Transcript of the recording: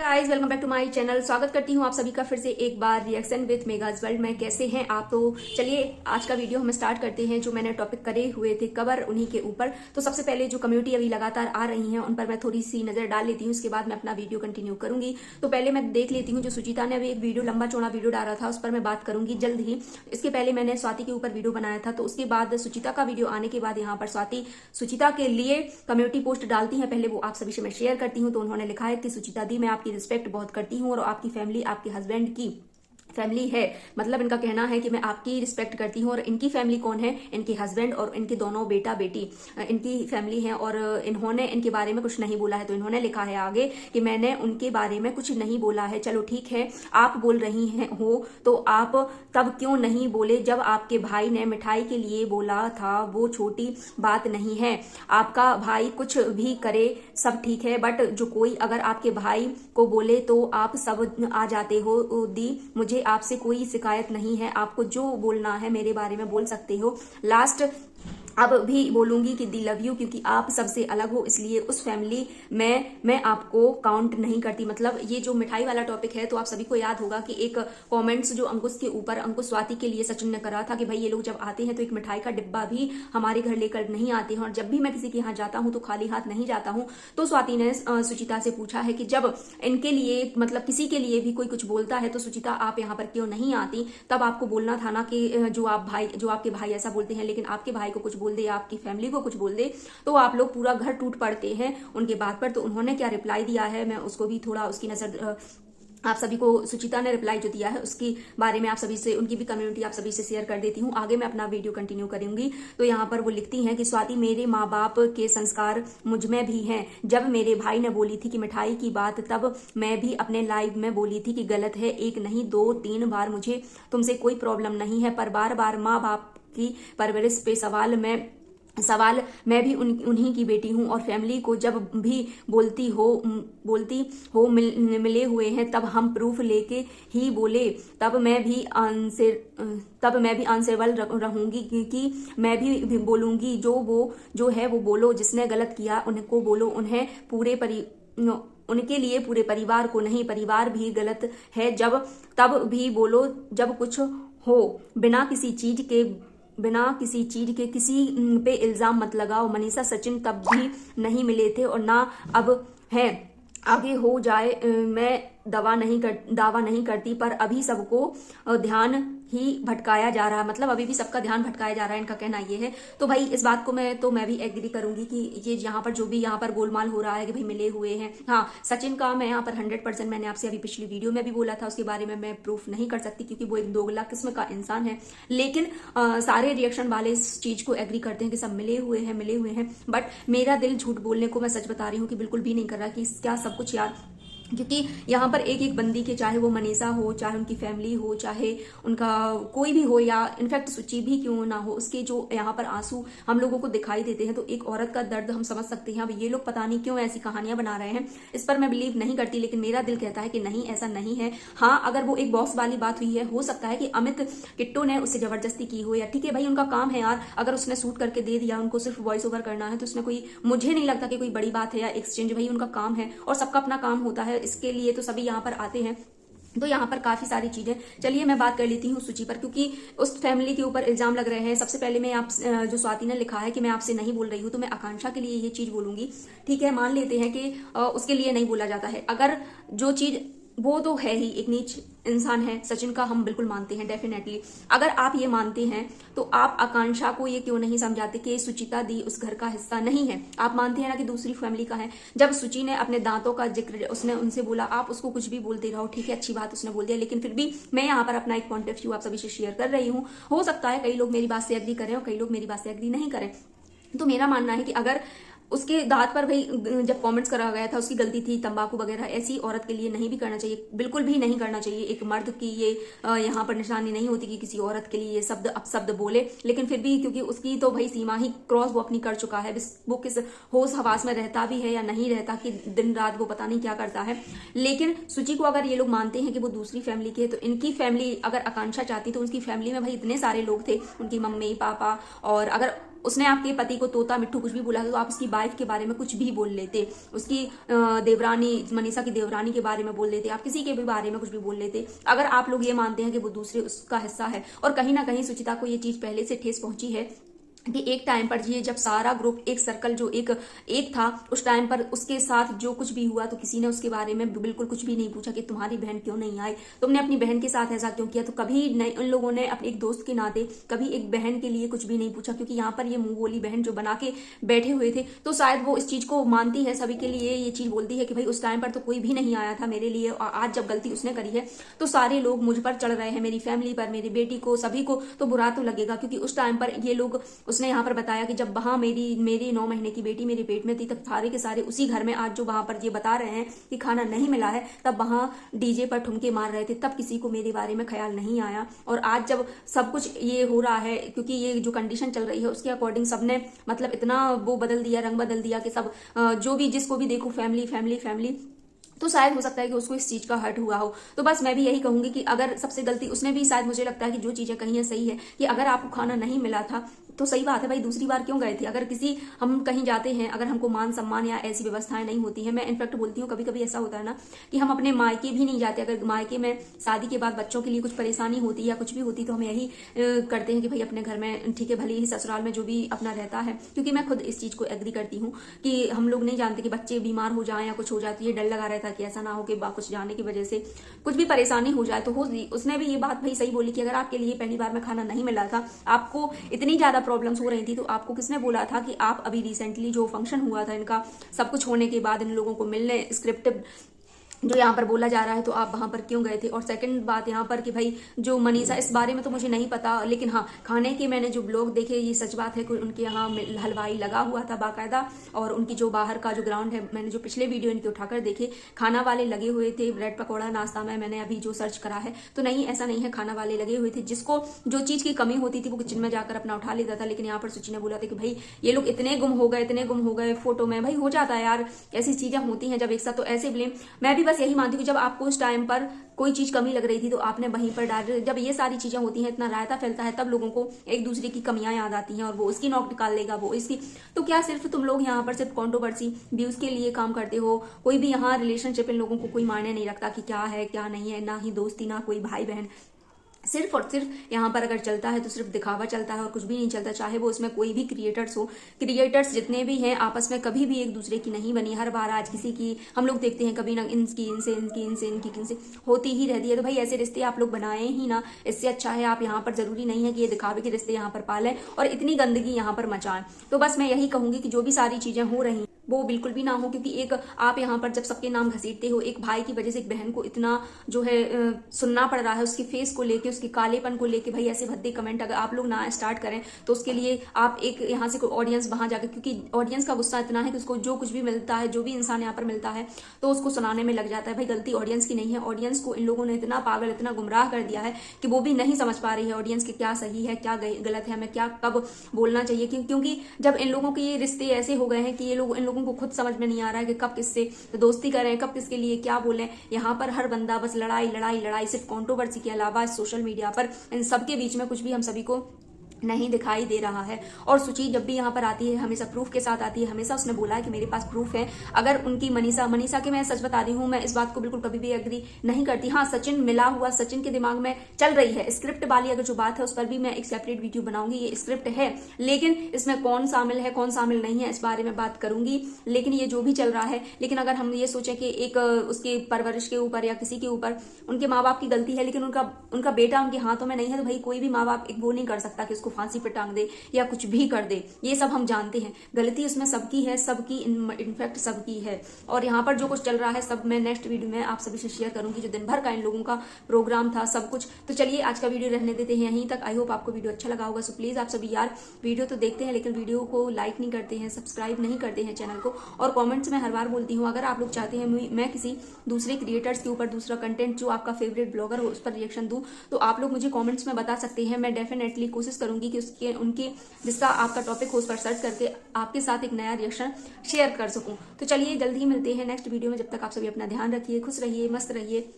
Guys welcome back to my channel. स्वागत करती हूँ आप सभी का फिर से एक बार रिएक्शन विद मेगाज वर्ल्ड में। कैसे हैं आप? तो चलिए आज का वीडियो हम स्टार्ट करते हैं। जो मैंने टॉपिक करे हुए थे कवर उन्हीं के ऊपर। तो सबसे पहले जो कम्युनिटी अभी लगातार आ रही हैं उन पर मैं थोड़ी सी नजर डाल लेती हूँ, उसके बाद मैं अपना वीडियो कंटिन्यू करूंगी। तो पहले मैं देख लेती हूँ जो सुचिता ने अभी एक वीडियो लंबा चौड़ा वीडियो डाला था, उस पर मैं बात करूंगी जल्द ही। इसके पहले मैंने स्वाति के ऊपर वीडियो बनाया था, तो उसके बाद सुचिता का वीडियो आने के बाद यहाँ पर स्वाति सुचिता के लिए कम्युनिटी पोस्ट डालती है। पहले वो आप सभी से मैं शेयर करती हूँ। तो उन्होंने लिखा है कि सुचिता दी, मैं आपकी रिस्पेक्ट बहुत करती हूँ और आपकी फैमिली, आपके हस्बैंड की फैमिली है, मतलब इनका कहना है कि मैं आपकी रिस्पेक्ट करती हूँ। और इनकी फैमिली कौन है? इनके हस्बैंड और इनके दोनों बेटा बेटी इनकी फैमिली है। और इन्होंने इनके बारे में कुछ नहीं बोला है। तो इन्होंने लिखा है आगे कि मैंने उनके बारे में कुछ नहीं बोला है। चलो ठीक है, आप बोल रही हैं हो तो आप तब क्यों नहीं बोले जब आपके भाई ने मिठाई के लिए बोला था? वो छोटी बात नहीं है। आपका भाई कुछ भी करे सब ठीक है, बट जो कोई अगर आपके भाई को बोले तो आप सब आ जाते हो। दी, मुझे आपसे कोई शिकायत नहीं है, आपको जो बोलना है मेरे बारे में बोल सकते हो। लास्ट अब भी बोलूंगी कि दी लव यू, क्योंकि आप सबसे अलग हो, इसलिए उस फैमिली में मैं आपको काउंट नहीं करती। मतलब ये जो मिठाई वाला टॉपिक है, तो आप सभी को याद होगा कि एक कमेंट्स जो अंकुश के ऊपर, अंकुश स्वाति के लिए सचिन ने करा था कि भाई ये लोग जब आते हैं तो एक मिठाई का डिब्बा भी हमारे घर लेकर नहीं आते हैं, और जब भी मैं किसी के यहाँ जाता हूँ तो खाली हाथ नहीं जाता हूँ। तो स्वाति ने सुचिता से पूछा है कि जब इनके लिए, मतलब किसी के लिए भी कोई कुछ बोलता है तो सुचिता आप यहाँ पर क्यों नहीं आती? तब आपको बोलना था ना कि जो आपके भाई ऐसा बोलते हैं, लेकिन आपके भाई को कुछ बोल दे, आपकी फैमिली को कुछ बोल दे, तो आप लोग पूरा घर टूट पड़ते हैं उनके बात पर। तो उन्होंने क्या रिप्लाई दिया है, मैं उसको भी थोड़ा उसकी नजर आप सभी को, सुचिता ने रिप्लाई जो दिया है उसके बारे में आप सभी से, उनकी भी कम्युनिटी आप सभी से शेयर कर देती हूँ। आगे मैं अपना वीडियो कंटिन्यू करूंगी। तो यहाँ पर वो लिखती हैं कि स्वाति, मेरे माँ बाप के संस्कार मुझ में भी हैं। जब मेरे भाई ने बोली थी कि मिठाई की बात, तब मैं भी अपने लाइव में बोली थी कि गलत है। एक नहीं 2-3 बार। मुझे तुमसे कोई प्रॉब्लम नहीं है, पर बार बार माँ बाप की परवरिश पे सवाल मैं भी उन्हीं की बेटी हूँ। और फैमिली को जब भी बोलती हो मिले हुए हैं, तब हम प्रूफ लेके ही बोले। तब मैं भी आंसरेबल रहूंगी, क्योंकि मैं भी बोलूंगी। जो है वो बोलो, जिसने गलत किया उनको बोलो, उनके लिए पूरे परिवार को नहीं। परिवार भी गलत है तब भी बोलो। जब कुछ हो, बिना किसी चीज के किसी पे इल्जाम मत लगाओ। मनीषा सचिन तब भी नहीं मिले थे और ना अब है। आगे हो जाए मैं दावा नहीं करती, पर अभी सबको ध्यान ही भटकाया जा रहा है। मतलब अभी भी सबका ध्यान भटकाया जा रहा है, इनका कहना ये है। तो भाई इस बात को मैं भी एग्री करूंगी कि ये यहाँ पर जो भी यहाँ पर गोलमाल हो रहा है कि भाई मिले हुए हैं। हाँ, सचिन का मैं यहाँ पर 100% मैंने आपसे अभी पिछली वीडियो में भी बोला था, उसके बारे में मैं प्रूफ नहीं कर सकती क्योंकि वो एक दोगला किस्म का इंसान है। लेकिन सारे रिएक्शन वाले इस चीज को एग्री करते हैं कि सब मिले हुए हैं। बट मेरा दिल झूठ बोलने को, मैं सच बता रही हूँ कि बिल्कुल भी नहीं कर रहा कि क्या सब कुछ यार, क्योंकि यहाँ पर एक एक बंदी के, चाहे वो मनीषा हो, चाहे उनकी फैमिली हो, चाहे उनका कोई भी हो, या इनफैक्ट सुचि भी क्यों ना हो, उसके जो यहाँ पर आंसू हम लोगों को दिखाई देते हैं, तो एक औरत का दर्द हम समझ सकते हैं। अब ये लोग पता नहीं क्यों ऐसी कहानियां बना रहे हैं, इस पर मैं बिलीव नहीं करती, लेकिन मेरा दिल कहता है कि नहीं, ऐसा नहीं है। हाँ, अगर वो एक बॉस वाली बात हुई है, हो सकता है कि अमित किट्टू ने उससे जबरदस्ती की हो, या ठीक है भाई उनका काम है यार, अगर उसने शूट करके दे दिया, उनको सिर्फ वॉइस ओवर करना है, तो उसने कोई, मुझे नहीं लगता कि कोई बड़ी बात है या एक्सचेंज, भाई उनका काम है और सबका अपना काम होता है, इसके लिए तो सभी यहाँ पर आते हैं। तो यहाँ पर काफी सारी चीजें, चलिए मैं बात कर लेती हूँ सुचि पर, क्योंकि उस फैमिली के ऊपर इल्जाम लग रहे हैं। सबसे पहले मैं जो स्वाति ने लिखा है कि मैं आपसे नहीं बोल रही हूँ, तो मैं आकांक्षा के लिए ये चीज बोलूंगी। ठीक है, मान लेते हैं कि उसके लिए नहीं बोला जाता है। अगर जो चीज, वो तो है ही एक नीच इंसान है, सचिन का हम बिल्कुल मानते हैं डेफिनेटली। अगर आप ये मानते हैं तो आप आकांक्षा को ये क्यों नहीं समझाते कि सुचिता दी उस घर का हिस्सा नहीं है? आप मानते हैं ना कि दूसरी फैमिली का है। जब सुचि ने अपने दांतों का जिक्र, उसने उनसे बोला आप उसको कुछ भी बोलते रहो, ठीक है अच्छी बात उसने बोल दिया, लेकिन फिर भी मैं यहाँ पर अपना एक पॉइंट ऑफ व्यू आप सभी से शेयर कर रही हूँ। हो सकता है कई लोग मेरी बात से एग्री करें और कई लोग मेरी बात से एग्री नहीं करें। तो मेरा मानना है कि अगर उसके दांत पर भाई जब कमेंट्स करा गया था, उसकी गलती थी, तंबाकू वगैरह ऐसी औरत के लिए नहीं भी करना चाहिए, बिल्कुल भी नहीं करना चाहिए। एक मर्द की ये यहाँ पर निशानी नहीं होती कि किसी औरत के लिए ये शब्द अपशब्द बोले, लेकिन फिर भी क्योंकि उसकी तो भाई सीमा ही क्रॉस वो अपनी कर चुका है। वो किस होश हवास में रहता भी है या नहीं रहता, कि दिन रात वो पता नहीं क्या करता है। लेकिन सुचि को अगर ये लोग मानते हैं कि वो दूसरी फैमिली के है, तो इनकी फैमिली अगर आकांक्षा चाहती तो उनकी फैमिली में भाई इतने सारे लोग थे, उनकी मम्मी पापा, और अगर उसने आपके पति को तोता मिट्ठू कुछ भी बोला तो आप उसकी वाइफ के बारे में कुछ भी बोल लेते, उसकी देवरानी मनीषा की देवरानी के बारे में बोल लेते, आप किसी के भी बारे में कुछ भी बोल लेते, अगर आप लोग ये मानते हैं कि वो दूसरे उसका हिस्सा है। और कहीं ना कहीं सुचिता को ये चीज पहले से ठेस पहुंची है कि एक टाइम पर ये जब सारा ग्रुप एक सर्कल जो एक था, उस टाइम पर उसके साथ जो कुछ भी हुआ तो किसी ने उसके बारे में बिल्कुल कुछ भी नहीं पूछा कि तुम्हारी बहन क्यों नहीं आई, तुमने अपनी बहन के साथ ऐसा क्यों किया। तो कभी नहीं उन लोगों ने अपने एक दोस्त के नाते कभी एक बहन के लिए कुछ भी नहीं पूछा, क्योंकि यहाँ पर ये मुंह बोली बहन जो बना के बैठे हुए थे तो शायद वो इस चीज को मानती है, सभी के लिए ये चीज बोलती है कि भाई उस टाइम पर तो कोई भी नहीं आया था मेरे लिए, और आज जब गलती उसने करी है तो सारे लोग मुझ पर चढ़ रहे हैं, मेरी फैमिली पर, मेरी बेटी को, सभी को तो बुरा तो लगेगा। क्योंकि उस टाइम पर ये लोग, उसने यहाँ पर बताया कि जब वहां मेरी 9 महीने की बेटी मेरे पेट में थी, तब सारे के सारे उसी घर में, आज जो वहां पर ये बता रहे हैं कि खाना नहीं मिला है, तब वहां डीजे पर ठुमके मार रहे थे, तब किसी को मेरे बारे में ख्याल नहीं आया। और आज जब सब कुछ ये हो रहा है, क्योंकि ये जो कंडीशन चल रही है उसके अकॉर्डिंग सबने मतलब इतना वो बदल दिया, रंग बदल दिया कि सब जो भी जिसको भी देखो फैमिली फैमिली फैमिली, तो शायद हो सकता है कि उसको इस चीज का हर्ट हुआ हो। तो बस मैं भी यही कहूंगी कि अगर सबसे गलती उसने भी, शायद मुझे लगता है कि जो चीजें कही है सही है कि अगर आपको खाना नहीं मिला था तो सही बात है भाई, दूसरी बार क्यों गए थे। अगर किसी हम कहीं जाते हैं, अगर हमको मान सम्मान या ऐसी व्यवस्थाएं नहीं होती है, मैं इनफैक्ट बोलती हूँ कभी कभी ऐसा होता है ना कि हम अपने मायके भी नहीं जाते, अगर मायके में शादी के बाद बच्चों के लिए कुछ परेशानी होती या कुछ भी होती तो हम यही करते हैं कि भाई अपने घर में ठीक है, भले ही ससुराल में जो भी अपना रहता है। क्योंकि मैं खुद इस चीज को एग्री करती हूँ कि हम लोग नहीं जानते कि बच्चे बीमार हो जाए या कुछ हो जाए, तो ये डर लगा रहता है कि ऐसा ना हो कि कुछ जाने की वजह से कुछ भी परेशानी हो जाए। तो उसने भी ये बात भाई सही बोली कि अगर आपके लिए पहली बार में खाना नहीं मिला था, आपको इतनी ज्यादा प्रॉब्लम्स हो रही थी, तो आपको किसने बोला था कि आप अभी रिसेंटली जो फंक्शन हुआ था इनका, सब कुछ होने के बाद इन लोगों को मिलने स्क्रिप्ट जो यहाँ पर बोला जा रहा है, तो आप वहां पर क्यों गए थे। और सेकंड बात यहाँ पर कि भाई जो मनीषा, इस बारे में तो मुझे नहीं पता, लेकिन हाँ खाने के मैंने जो ब्लॉग देखे ये सच बात है कि उनके यहाँ हलवाई लगा हुआ था बाकायदा, और उनकी जो बाहर का जो ग्राउंड है, मैंने जो पिछले वीडियो इनके उठाकर देखे, खाना वाले लगे हुए थे, ब्रेड पकौड़ा नाश्ता में मैंने अभी जो सर्च करा है तो नहीं, ऐसा नहीं है, खाना वाले लगे हुए थे। जिसको जो चीज की कमी होती थी वो किचन में जाकर अपना उठा लेता था। लेकिन यहाँ पर सुची ने बोला था कि भाई ये लोग इतने गुम हो गए फोटो में। भाई हो जाता है यार, ऐसी चीजें होती हैं जब एक साथ, तो ऐसे ब्लेम मैं भी बस यही मानती हूँ कि जब आपको उस टाइम पर कोई चीज कमी लग रही थी तो आपने वहीं पर डाल, जब ये सारी चीजें होती हैं, इतना रायता फैलता है, तब लोगों को एक दूसरे की कमियां याद आती हैं और वो उसकी नोक निकाल लेगा, वो इसकी। तो क्या सिर्फ तुम लोग यहाँ पर सिर्फ कंट्रोवर्सी व्यूज के लिए काम करते हो? कोई भी यहाँ रिलेशनशिप इन लोगों को कोई मायने नहीं रखता कि क्या है क्या नहीं है, ना ही दोस्ती, ना कोई भाई बहन, सिर्फ और सिर्फ यहाँ पर अगर चलता है तो सिर्फ दिखावा चलता है और कुछ भी नहीं चलता। चाहे वो उसमें कोई भी क्रिएटर्स हो, क्रिएटर्स जितने भी हैं आपस में कभी भी एक दूसरे की नहीं बनी। हर बार आज किसी की हम लोग देखते हैं, कभी ना इनकी इनसे इनसे होती ही रहती है। तो भाई ऐसे रिश्ते आप लोग बनाए ही ना, इससे अच्छा है आप यहाँ पर, जरूरी नहीं है कि ये दिखावे के रिश्ते यहाँ पर पालें और इतनी गंदगी यहाँ पर मचाएं। तो बस मैं यही कहूंगी कि जो भी सारी चीजें हो रही वो बिल्कुल भी ना हो, क्योंकि एक आप यहाँ पर जब सबके नाम घसीटते हो, एक भाई की वजह से एक बहन को इतना जो है सुनना पड़ रहा है, उसकी फेस को लेके, उसके कालेपन को लेके, भाई ऐसे भद्दे कमेंट अगर आप लोग ना स्टार्ट करें तो उसके लिए आप एक यहाँ से ऑडियंस वहां जाकर, क्योंकि ऑडियंस का गुस्सा इतना है कि उसको जो कुछ भी मिलता है, जो भी इंसान यहाँ पर मिलता है तो उसको सुनाने में लग जाता है। भाई गलती ऑडियंस की नहीं है, ऑडियंस को इन लोगों ने इतना पागल, इतना गुमराह कर दिया है कि वो भी नहीं समझ पा रही है ऑडियंस के क्या सही है क्या गलत है, हमें क्या कब बोलना चाहिए। क्योंकि जब इन लोगों के ये रिश्ते ऐसे हो गए हैं कि ये लोग, इन लोगों को खुद समझ में नहीं आ रहा है कि कब किससे दोस्ती करें, कब किसके लिए क्या बोलें। यहाँ पर हर बंदा बस लड़ाई लड़ाई लड़ाई, सिर्फ कंट्रोवर्सी के अलावा सोशल मीडिया पर इन सबके बीच में कुछ भी हम सभी को नहीं दिखाई दे रहा है। और सुची जब भी यहाँ पर आती है हमेशा प्रूफ के साथ आती है, हमेशा उसने बोला है कि मेरे पास प्रूफ है। अगर उनकी मनीषा के, मैं सच बता रही हूँ, मैं इस बात को बिल्कुल कभी भी एग्री नहीं करती। हाँ सचिन मिला हुआ, सचिन के दिमाग में चल रही है स्क्रिप्ट वाली अगर जो बात है, उस पर भी मैं एक सेपरेट वीडियो बनाऊंगी। ये स्क्रिप्ट है, लेकिन इसमें कौन शामिल है कौन शामिल नहीं है इस बारे में बात करूंगी। लेकिन ये जो भी चल रहा है, लेकिन अगर हम ये सोचें कि एक उसके परवरिश के ऊपर या किसी के ऊपर उनके माँ बाप की गलती है, लेकिन उनका बेटा उनके हाथों में नहीं है, तो भाई कोई भी माँ बाप एक वो नहीं कर सकता कि उसको फांसी पर टांग दे या कुछ भी कर दे। ये सब हम जानते हैं, गलती उसमें सबकी है, सबकी इनफैक्ट सबकी है। और यहाँ पर जो कुछ चल रहा है सब मैं नेक्स्ट वीडियो में आप सभी से शेयर करूंगी, जो दिन भर का इन लोगों का प्रोग्राम था सब कुछ। तो चलिए आज का वीडियो रहने देते हैं यहीं तक। आई होप आपको वीडियो अच्छा लगा होगा। सो प्लीज आप सभी यार वीडियो तो देखते हैं लेकिन वीडियो को लाइक नहीं करते हैं, सब्सक्राइब नहीं करते हैं चैनल को। और कॉमेंट्स में हर बार बोलती हूँ, अगर आप लोग चाहते हैं मैं किसी दूसरे क्रिएटर्स के ऊपर दूसरा कंटेंट जो आपका फेवरेट ब्लॉगर हो उस पर रिएक्शन दूं, तो आप लोग मुझे कॉमेंट्स में बता सकते हैं। मैं डेफिनेटली कोशिश करूंगी कि उनके जिसका आपका टॉपिक हो उस पर सर्च करके आपके साथ एक नया रिएक्शन शेयर कर सकूं। तो चलिए जल्द ही मिलते हैं नेक्स्ट वीडियो में। जब तक आप सभी अपना ध्यान रखिए, खुश रहिए, मस्त रहिए।